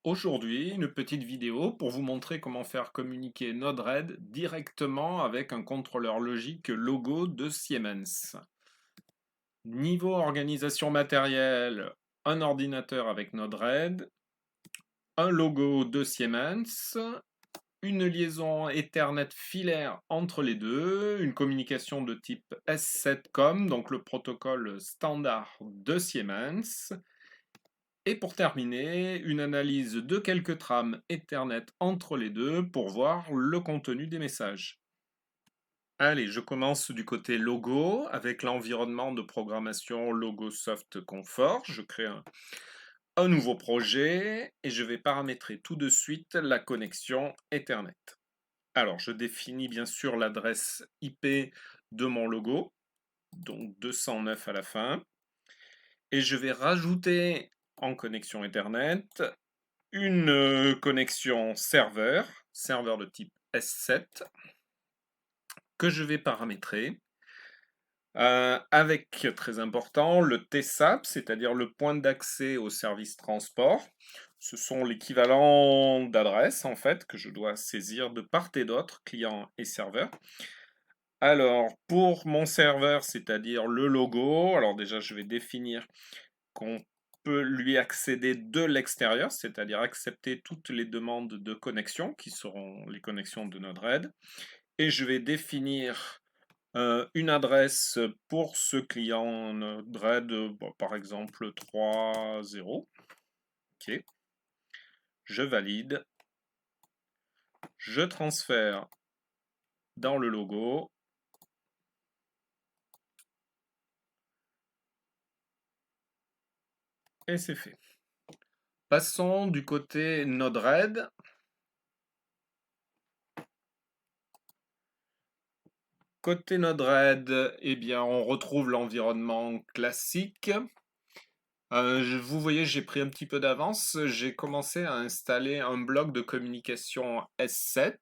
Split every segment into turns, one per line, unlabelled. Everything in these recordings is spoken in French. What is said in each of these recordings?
Aujourd'hui, une petite vidéo pour vous montrer comment faire communiquer Node-RED directement avec un contrôleur logique Logo de Siemens. Niveau organisation matérielle, un ordinateur avec Node-RED, un logo de Siemens, une liaison Ethernet filaire entre les deux, une communication de type S7COM, donc le protocole standard de Siemens. Et pour terminer, une analyse de quelques trames Ethernet entre les deux pour voir le contenu des messages. Allez, je commence du côté logo avec l'environnement de programmation Logosoft Comfort. Je crée un nouveau projet et je vais paramétrer tout de suite la connexion Ethernet. Alors, je définis bien sûr l'adresse IP de mon logo, donc 209 à la fin. Et je vais rajouter en connexion Ethernet une connexion serveur de type S7, que je vais paramétrer avec, très important, le TSAP, c'est-à-dire le point d'accès au service transport. Ce sont l'équivalent d'adresse, en fait, que je dois saisir de part et d'autre, client et serveur. Alors, pour mon serveur, c'est-à-dire le logo, alors déjà, je vais définir qu'on peut lui accéder de l'extérieur, c'est-à-dire accepter toutes les demandes de connexion, qui seront les connexions de Node-RED. Et je vais définir une adresse pour ce client Node-RED, par exemple 3.0. OK. Je valide. Je transfère dans le logo. Et c'est fait. Passons du côté Node-RED. Côté Node-RED, eh bien, on retrouve l'environnement classique. Vous voyez, j'ai pris un petit peu d'avance. J'ai commencé à installer un bloc de communication S7.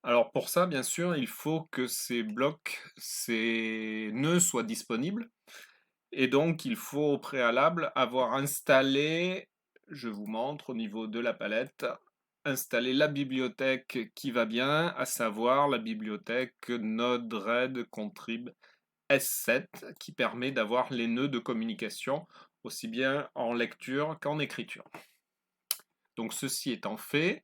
Alors pour ça, bien sûr, il faut que ces blocs, ces nœuds soient disponibles. Et donc, il faut au préalable avoir installé, je vous montre au niveau de la palette, installer la bibliothèque qui va bien, à savoir la bibliothèque Node-RED Contrib S7 qui permet d'avoir les nœuds de communication aussi bien en lecture qu'en écriture. Donc ceci étant fait,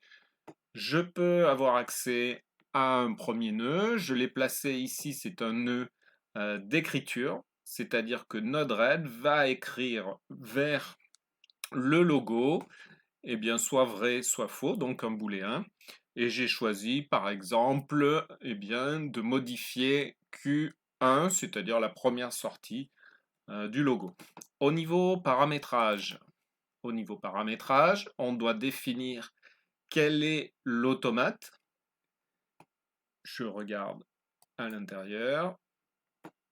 je peux avoir accès à un premier nœud. Je l'ai placé ici, c'est un nœud d'écriture, c'est-à-dire que Node-RED va écrire vers le logo, et bien soit vrai, soit faux, donc un booléen. Et j'ai choisi par exemple bien, de modifier Q1, c'est-à-dire la première sortie du logo. Au niveau paramétrage, on doit définir quel est l'automate. Je regarde à l'intérieur.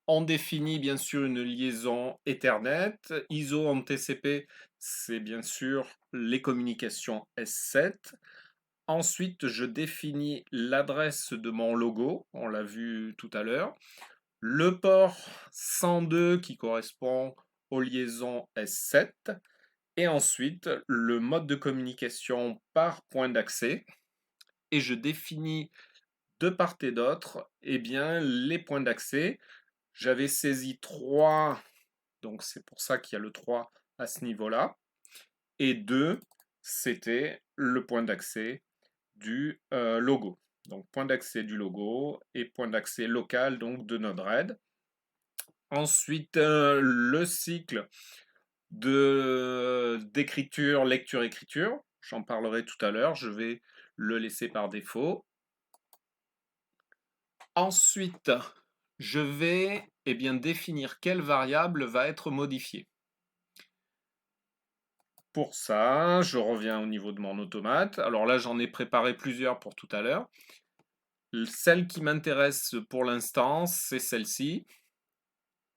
On définit bien sûr une liaison Ethernet. ISO en TCP, c'est bien sûr les communications S7. Ensuite, je définis l'adresse de mon logo, on l'a vu tout à l'heure. Le port 102 qui correspond aux liaisons S7. Et ensuite, le mode de communication par point d'accès. Et je définis de part et d'autre bien, les points d'accès. J'avais saisi 3, donc c'est pour ça qu'il y a le 3 à ce niveau-là. Et 2, c'était le point d'accès du logo. Donc point d'accès du logo et point d'accès local donc de Node-RED. Ensuite, le cycle d'écriture, lecture-écriture. J'en parlerai tout à l'heure. Je vais le laisser par défaut. Ensuite, je vais bien, définir quelle variable va être modifiée. Pour ça, je reviens au niveau de mon automate. Alors là, j'en ai préparé plusieurs pour tout à l'heure. Celle qui m'intéresse pour l'instant, c'est celle-ci.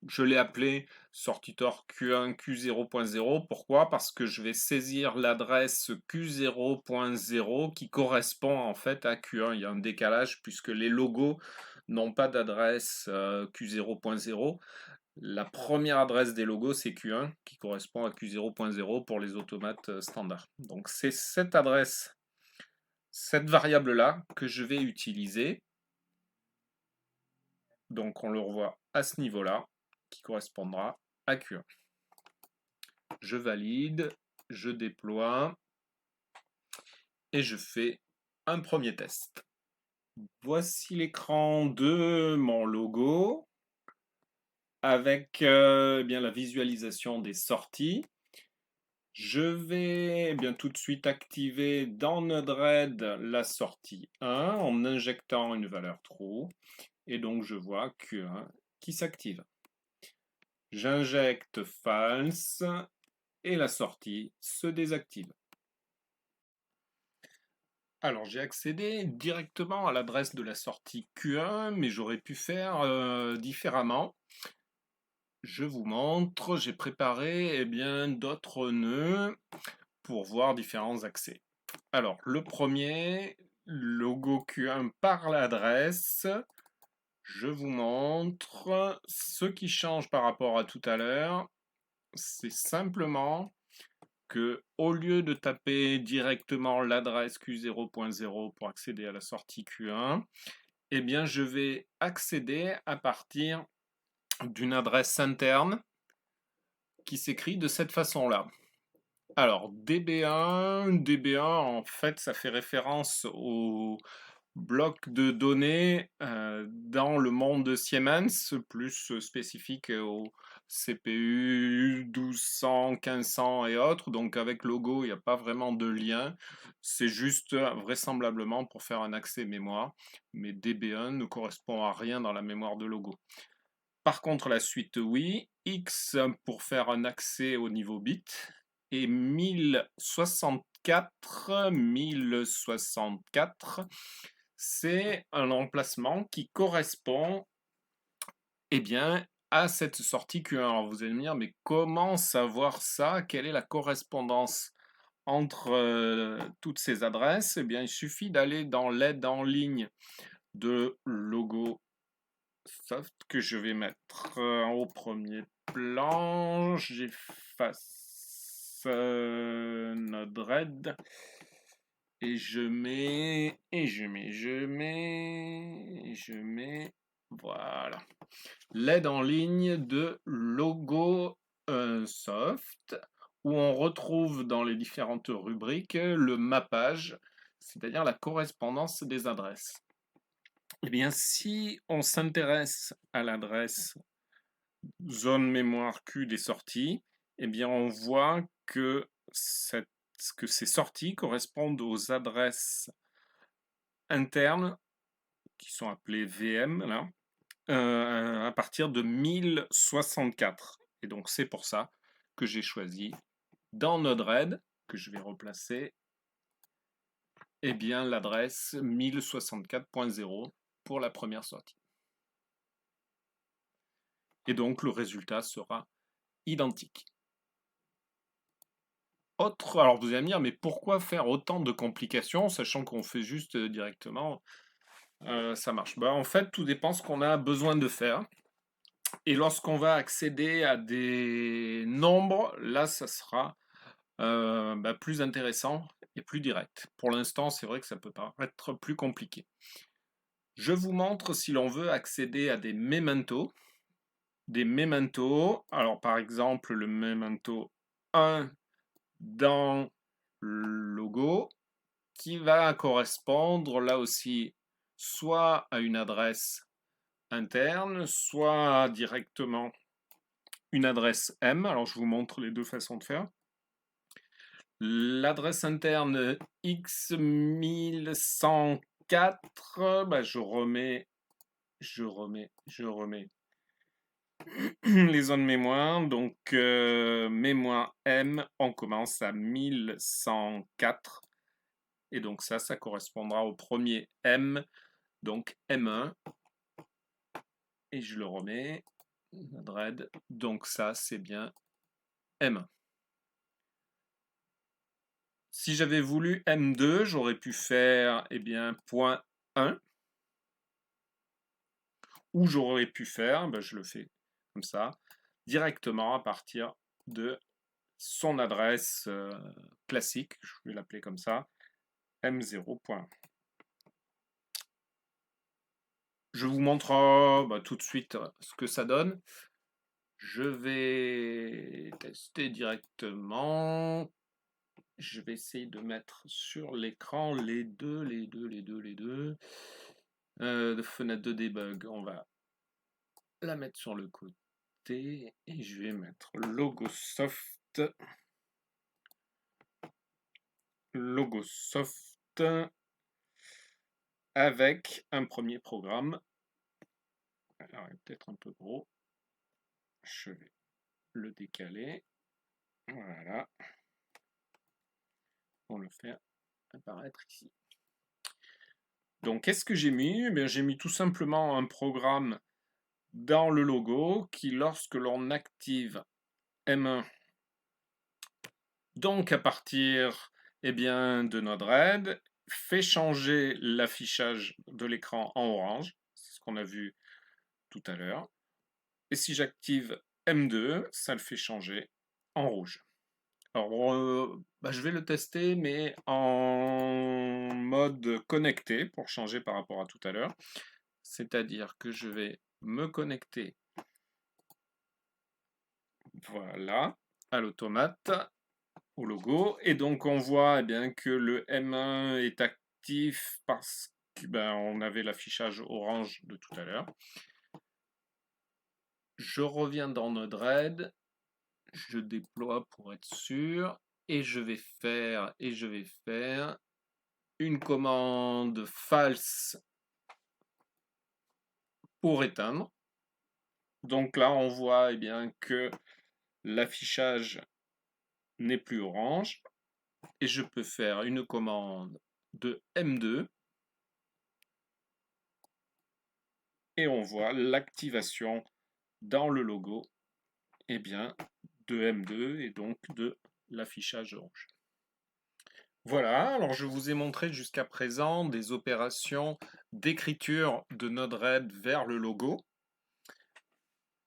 Je l'ai appelée sortitor Q1 Q0.0. Pourquoi? Parce que je vais saisir l'adresse Q0.0 qui correspond en fait à Q1. Il y a un décalage puisque les logos n'ont pas d'adresse Q0.0. La première adresse des logos, c'est Q1, qui correspond à Q0.0 pour les automates standards. Donc c'est cette adresse, cette variable-là, que je vais utiliser. Donc on le revoit à ce niveau-là, qui correspondra à Q1. Je valide, je déploie, et je fais un premier test. Voici l'écran de mon logo, avec bien la visualisation des sorties. Je vais bien tout de suite activer dans Node-RED la sortie 1 en injectant une valeur true. Et donc je vois Q1 qui s'active. J'injecte false et la sortie se désactive. Alors j'ai accédé directement à l'adresse de la sortie Q1, mais j'aurais pu faire différemment. Je vous montre, j'ai préparé d'autres nœuds pour voir différents accès. Alors, le premier, logo Q1 par l'adresse. Je vous montre. Ce qui change par rapport à tout à l'heure, c'est simplement que au lieu de taper directement l'adresse Q0.0 pour accéder à la sortie Q1, je vais accéder à partir d'une adresse interne qui s'écrit de cette façon-là. Alors, DB1, en fait, ça fait référence au bloc de données dans le monde de Siemens, plus spécifique au CPU 1200, 1500 et autres. Donc, avec logo, il n'y a pas vraiment de lien. C'est juste vraisemblablement pour faire un accès mémoire. Mais DB1 ne correspond à rien dans la mémoire de logo. Par contre, la suite, oui. X pour faire un accès au niveau bit. Et 1064, c'est un emplacement qui correspond à cette sortie Q1. Alors vous allez me dire, mais comment savoir ça? Quelle est la correspondance entre toutes ces adresses? Il suffit d'aller dans l'aide en ligne de logo soft que je vais mettre au premier plan. J'efface Node-RED et je mets, voilà. L'aide en ligne de logo soft où on retrouve dans les différentes rubriques le mappage, c'est-à-dire la correspondance des adresses. Si on s'intéresse à l'adresse zone mémoire Q des sorties, on voit que, ces sorties correspondent aux adresses internes qui sont appelées VM là, à partir de 1064. Et donc c'est pour ça que j'ai choisi dans Node-RED, que je vais replacer, l'adresse 1064.0 pour la première sortie. Et donc le résultat sera identique. Alors vous allez me dire, mais pourquoi faire autant de complications, sachant qu'on fait juste directement, ça marche. En fait, tout dépend ce qu'on a besoin de faire. Et lorsqu'on va accéder à des nombres, là, ça sera plus intéressant et plus direct. Pour l'instant, c'est vrai que ça peut paraître plus compliqué. Je vous montre si l'on veut accéder à des mementos. Des mementos, alors par exemple le memento 1 dans le logo, qui va correspondre là aussi soit à une adresse interne, soit directement une adresse M. Alors je vous montre les deux façons de faire. L'adresse interne X1104, je remets les zones mémoire. Donc mémoire M, on commence à 1104. Et donc ça correspondra au premier M, donc M1. Et je le remets, Node-RED. Donc ça, c'est bien M1. Si j'avais voulu M2, j'aurais pu faire point 1. Ou j'aurais pu faire, je le fais comme ça, directement à partir de son adresse classique, je vais l'appeler comme ça, m0. Je vous montre tout de suite ce que ça donne. Je vais tester directement. Je vais essayer de mettre sur l'écran les deux. De fenêtre de debug, on va la mettre sur le côté et je vais mettre Logosoft avec un premier programme. Alors, il est peut-être un peu gros. Je vais le décaler. Voilà. Pour le faire apparaître ici. Donc, qu'est-ce que j'ai mis? Eh bien, j'ai mis tout simplement un programme dans le logo qui, lorsque l'on active M1, donc à partir de Node-RED, fait changer l'affichage de l'écran en orange. C'est ce qu'on a vu tout à l'heure. Et si j'active M2, ça le fait changer en rouge. Alors, je vais le tester, mais en mode connecté, pour changer par rapport à tout à l'heure. C'est-à-dire que je vais me connecter, voilà, à l'automate, au logo. Et donc, on voit que le M1 est actif parce qu'on avait l'affichage orange de tout à l'heure. Je reviens dans Node-RED, je déploie pour être sûr, et je vais faire une commande false pour éteindre. Donc là, on voit que l'affichage n'est plus orange. Et je peux faire une commande de M2. Et on voit l'activation dans le logo de M2 et donc de l'affichage orange. Voilà, alors je vous ai montré jusqu'à présent des opérations d'écriture de Node-RED vers le logo,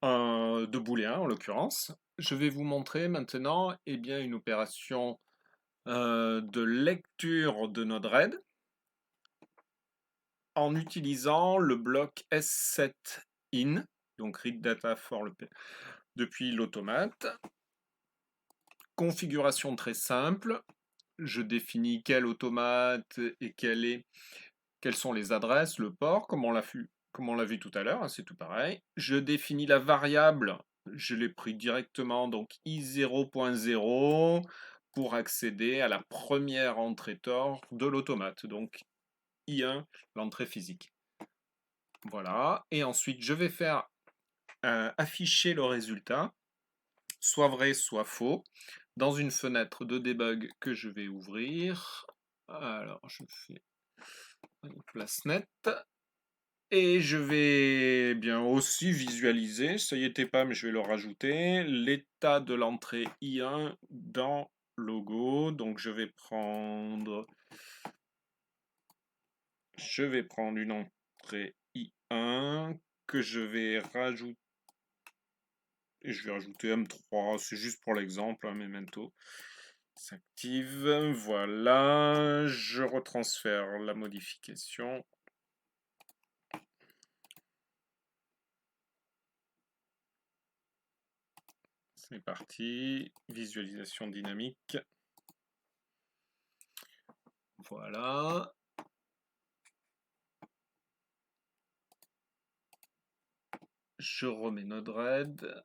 de booléen en l'occurrence. Je vais vous montrer maintenant une opération de lecture de Node-RED en utilisant le bloc S7in, donc read data depuis l'automate. Configuration très simple. Je définis quel automate et quelles sont les adresses, le port, comme on l'a vu tout à l'heure, c'est tout pareil. Je définis la variable, je l'ai pris directement, donc i0.0, pour accéder à la première entrée tort de l'automate, donc i1, l'entrée physique. Voilà, et ensuite je vais faire afficher le résultat, soit vrai, soit faux, dans une fenêtre de debug que je vais ouvrir. Alors, je fais une place nette. Et je vais aussi visualiser, ça y était pas, mais je vais le rajouter, l'état de l'entrée I1 dans logo. Donc je vais prendre une entrée I1 que je vais rajouter. Et je vais rajouter M3, c'est juste pour l'exemple, memento. S'active, voilà, je retransfère la modification. C'est parti, visualisation dynamique. Voilà. Je remets Node-RED.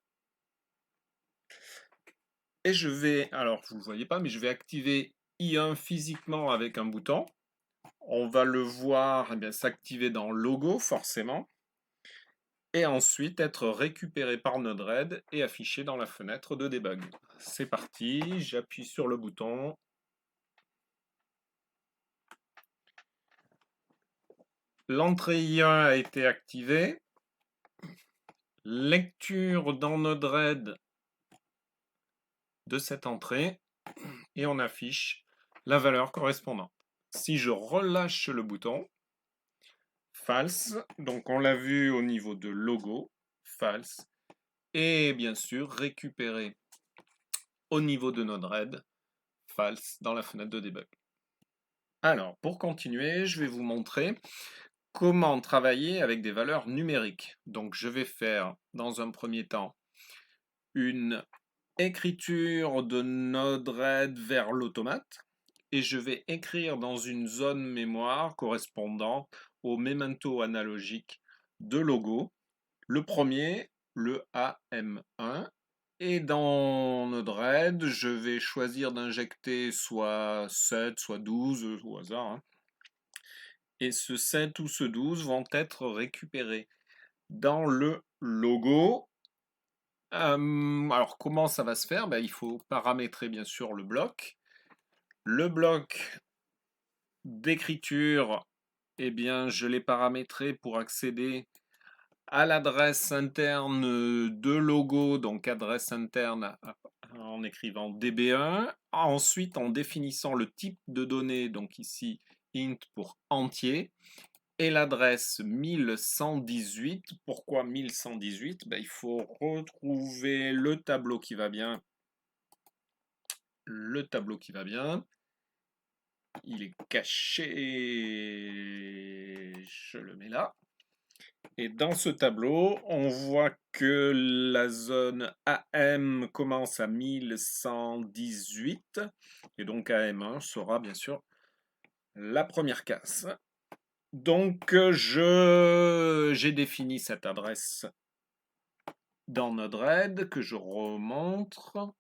Et je vais, alors vous ne le voyez pas, mais je vais activer I1 physiquement avec un bouton. On va le voir s'activer dans Logo, forcément. Et ensuite être récupéré par Node-RED et affiché dans la fenêtre de debug. C'est parti, j'appuie sur le bouton. L'entrée I1 a été activée. Lecture dans Node-RED de cette entrée. Et on affiche la valeur correspondante. Si je relâche le bouton, false, donc on l'a vu au niveau de logo, false, et bien sûr récupérer au niveau de Node-RED false dans la fenêtre de debug. Alors, pour continuer, je vais vous montrer comment travailler avec des valeurs numériques. Donc, je vais faire dans un premier temps une écriture de Node-RED vers l'automate et je vais écrire dans une zone mémoire correspondant au memento analogique de logo. Le premier, le AM1. Et dans Node-RED, je vais choisir d'injecter soit 7, soit 12 au hasard, hein. Et ce 7 ou ce 12 vont être récupérés dans le logo. Alors, comment ça va se faire? Ben, il faut paramétrer bien sûr le bloc. Le bloc d'écriture, eh bien, je l'ai paramétré pour accéder à l'adresse interne de logo, donc adresse interne en écrivant db1. Ensuite, en définissant le type de données, donc ici int pour entier, et l'adresse 1118. Pourquoi 1118? Ben, il faut retrouver le tableau qui va bien. Le tableau qui va bien. Il est caché. Je le mets là. Et dans ce tableau, on voit que la zone AM commence à 1118. Et donc AM1 sera bien sûr la première case. Donc j'ai défini cette adresse dans Node-RED que je remontre.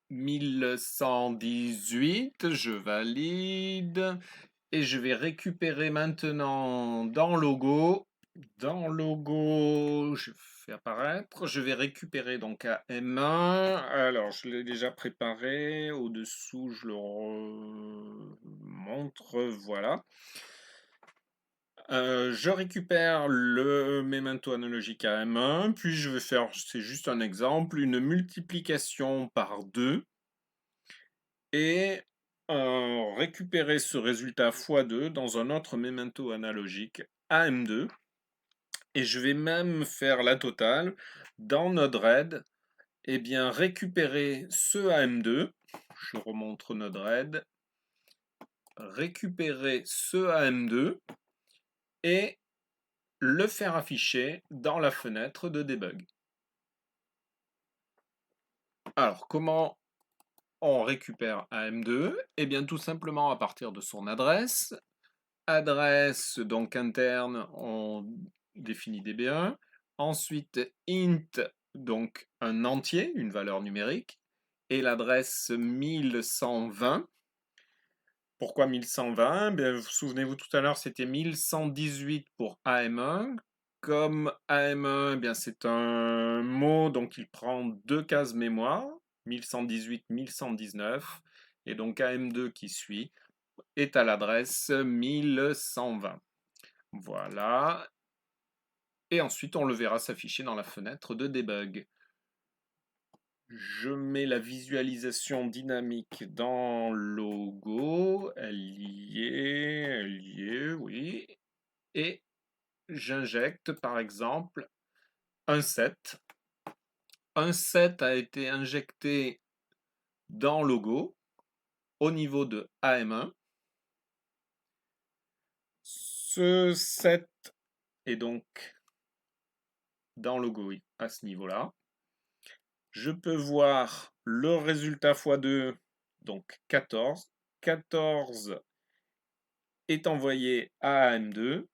1118, je valide. Et je vais récupérer maintenant dans logo. Dans logo, je fais apparaître. Je vais récupérer donc à M1. Alors, je l'ai déjà préparé. Au-dessous, je le montre. Voilà. Je récupère le memento analogique à M1. Puis je vais faire, c'est juste un exemple, une multiplication par 2. Et récupérer ce résultat x2 dans un autre memento analogique AM2. Et je vais même faire la totale dans Node-RED. Et bien récupérer ce AM2. Je remontre Node-RED. Récupérer ce AM2 et le faire afficher dans la fenêtre de debug. Alors, comment on récupère AM2? Eh bien, tout simplement à partir de son adresse. Adresse donc interne, on définit db1. Ensuite, int, donc un entier, une valeur numérique. Et l'adresse 1120. Pourquoi 1120? Bien, souvenez-vous tout à l'heure, c'était 1118 pour AM1. Comme AM1, eh bien, c'est un mot, donc il prend deux cases mémoire, 1118, 1119. Et donc AM2 qui suit est à l'adresse 1120. Voilà. Et ensuite, on le verra s'afficher dans la fenêtre de debug. Je mets la visualisation dynamique dans logo. Elle y est, oui. Et j'injecte par exemple un 7. Un 7 a été injecté dans logo au niveau de AM1. Ce 7 est donc dans logo à ce niveau-là. Je peux voir le résultat x2, donc 14. 14 est envoyé à AM2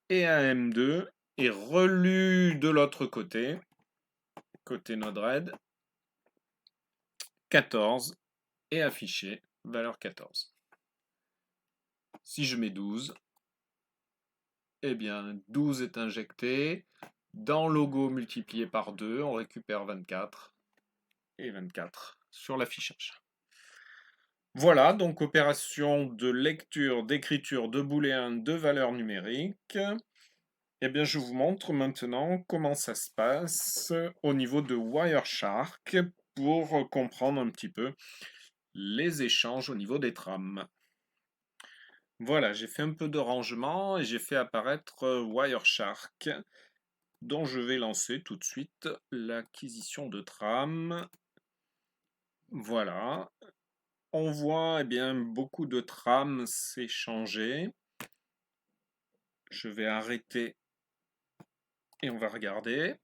et AM2 est relu de l'autre côté, côté Node-RED. 14 est affiché, valeur 14. Si je mets 12, eh bien 12 est injecté. Dans logo multiplié par 2, on récupère 24 et 24 sur l'affichage. Voilà, donc opération de lecture, d'écriture de booléens de valeurs numériques. Eh bien, je vous montre maintenant comment ça se passe au niveau de Wireshark pour comprendre un petit peu les échanges au niveau des trames. Voilà, j'ai fait un peu de rangement et j'ai fait apparaître Wireshark. dont je vais lancer tout de suite l'acquisition de trames. Voilà, on voit bien beaucoup de trames s'échanger. Je vais arrêter et on va regarder.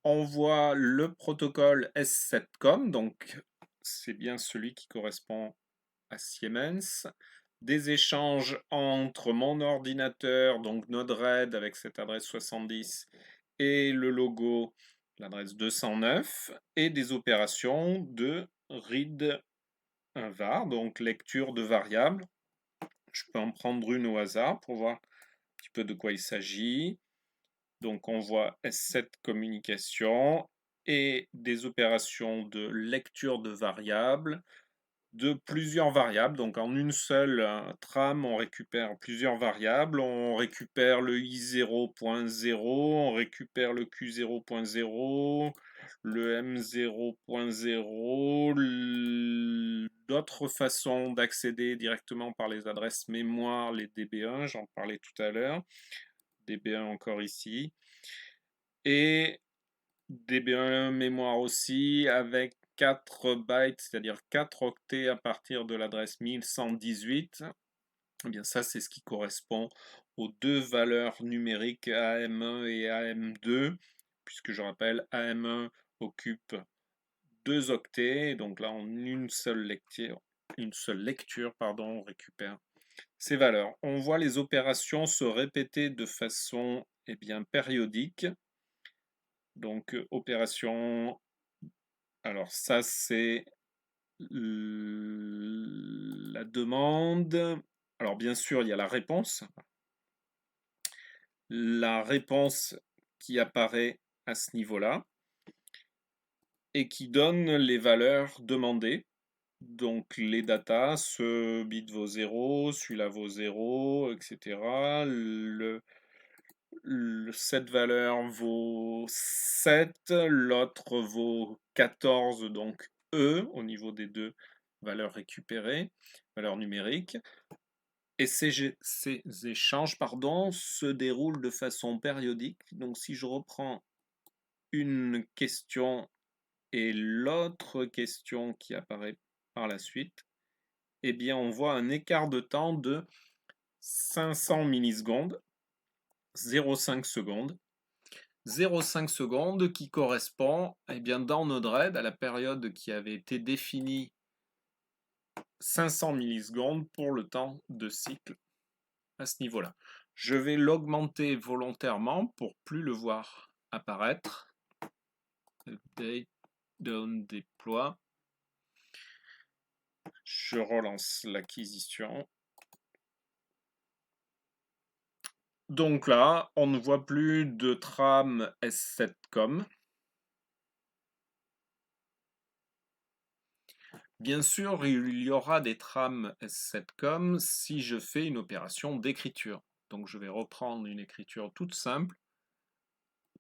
On voit le protocole S7COM, donc c'est bien celui qui correspond à Siemens. Des échanges entre mon ordinateur, donc Node-RED avec cette adresse 70 et le logo, l'adresse 209, et des opérations de read un var, donc lecture de variables. Je peux en prendre une au hasard pour voir un petit peu de quoi il s'agit. Donc on voit S7 communication et des opérations de lecture de variables, de plusieurs variables. Donc en une seule trame, on récupère plusieurs variables. On récupère le i0.0, on récupère le q0.0, le m0.0, d'autres façons d'accéder directement par les adresses mémoire, les DB1, j'en parlais tout à l'heure. DB1 encore ici. Et DB1 mémoire aussi avec 4 bytes, c'est-à-dire 4 octets à partir de l'adresse 1118. Eh bien ça, c'est ce qui correspond aux deux valeurs numériques AM1 et AM2, puisque je rappelle, AM1 occupe 2 octets, donc là, en une seule lecture, on récupère ces valeurs. On voit les opérations se répéter de façon bien, périodique. Donc, opération, alors ça c'est la demande. Alors bien sûr, il y a la réponse. La réponse qui apparaît à ce niveau-là et qui donne les valeurs demandées. Donc les datas, ce bit vaut 0, celui-là vaut 0, etc. Cette valeur vaut 7, l'autre vaut 14, donc E au niveau des deux valeurs récupérées, valeurs numériques. Et ces échanges se déroulent de façon périodique. Donc si je reprends une question et l'autre question qui apparaît par la suite, eh bien on voit un écart de temps de 500 millisecondes, 0,5 secondes. 0,5 secondes qui correspond eh bien, dans Node-RED à la période qui avait été définie 500 millisecondes pour le temps de cycle à ce niveau-là. Je vais l'augmenter volontairement pour plus le voir apparaître. Update, down, déploie. Je relance l'acquisition. Donc là, on ne voit plus de trame S7COM. Bien sûr, il y aura des trames S7COM si je fais une opération d'écriture. Donc je vais reprendre une écriture toute simple.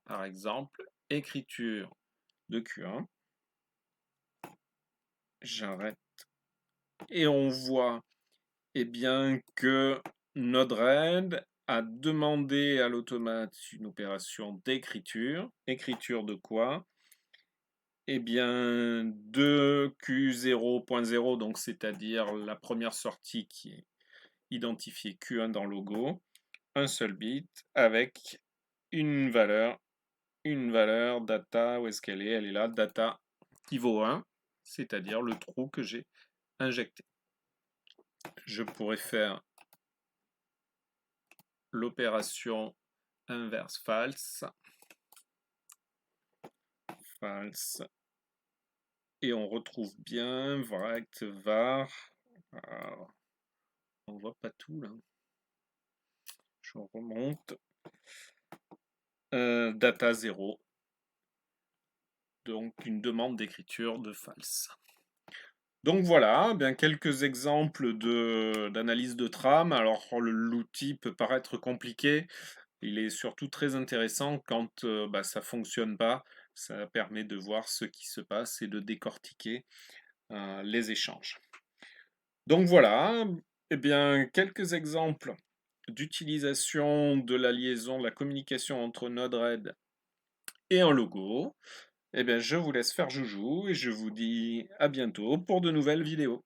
Par exemple, écriture de Q1. J'arrête. Et on voit bien, que Node-RED a demandé à l'automate une opération d'écriture. Écriture de quoi? Eh bien, de Q0.0, donc c'est-à-dire la première sortie qui est identifiée Q1 dans logo, un seul bit avec une valeur data, où est-ce qu'elle est? Elle est là, data qui vaut 1, c'est-à-dire le trou que j'ai injecté. Je pourrais faire l'opération inverse false, et on retrouve bien Vract, var. Alors, on voit pas tout là. Je remonte. Data 0. Donc une demande d'écriture de false. Donc voilà, bien quelques exemples d'analyse de trame. Alors l'outil peut paraître compliqué, il est surtout très intéressant quand ça ne fonctionne pas. Ça permet de voir ce qui se passe et de décortiquer les échanges. Donc voilà, eh bien quelques exemples d'utilisation de la liaison, de la communication entre Node-RED et un logo. Eh bien, je vous laisse faire joujou et je vous dis à bientôt pour de nouvelles vidéos.